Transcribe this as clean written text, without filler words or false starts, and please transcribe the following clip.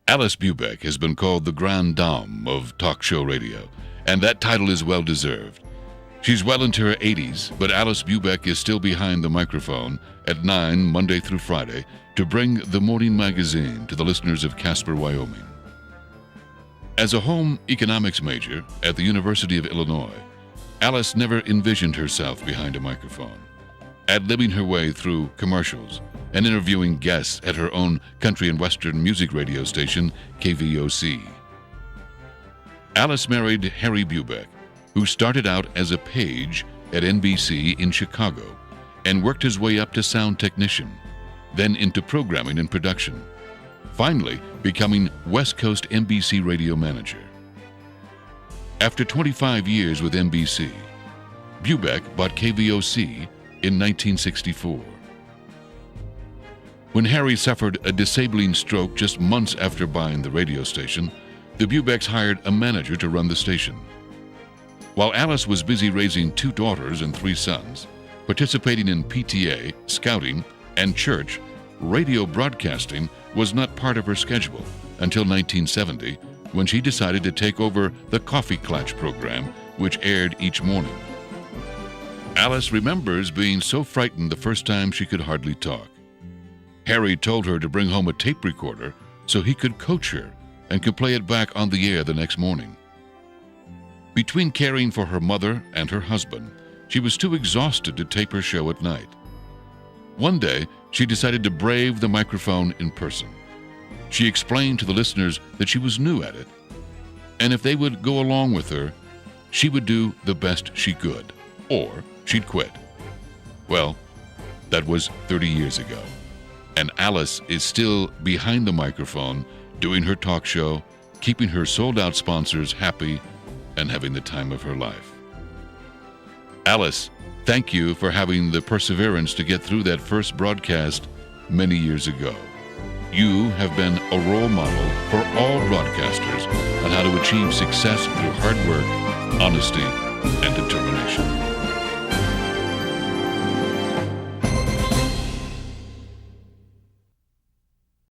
Alice Bubeck has been called the grande dame of talk show radio, and that title is well deserved. She's well into her 80s, but Alice Bubeck is still behind the microphone at 9 Monday through Friday to bring the morning magazine to the listeners of Casper, Wyoming. As a home economics major at the University of Illinois, Alice never envisioned herself behind a microphone, ad-libbing her way through commercials and interviewing guests at her own country and western music radio station, KVOC. Alice married Harry Bubeck, who started out as a page at NBC in Chicago and worked his way up to sound technician, then into programming and production, finally becoming West Coast NBC radio manager. After 25 years with NBC, Bubeck bought KVOC in 1964. When Harry suffered a disabling stroke just months after buying the radio station, the Bubecks hired a manager to run the station. While Alice was busy raising 2 daughters and 3 sons, participating in PTA, scouting, and church, radio broadcasting was not part of her schedule until 1970, when she decided to take over the Coffee Klatch program, which aired each morning. Alice remembers being so frightened the first time she could hardly talk. Harry told her to bring home a tape recorder so he could coach her and could play it back on the air the next morning. Between caring for her mother and her husband, she was too exhausted to tape her show at night. One day, she decided to brave the microphone in person. She explained to the listeners that she was new at it, and if they would go along with her, she would do the best she could, or she'd quit. Well, that was 30 years ago, and Alice is still behind the microphone, doing her talk show, keeping her sold-out sponsors happy, and having the time of her life. Alice, thank you for having the perseverance to get through that first broadcast many years ago. You have been a role model for all broadcasters on how to achieve success through hard work, honesty, and determination.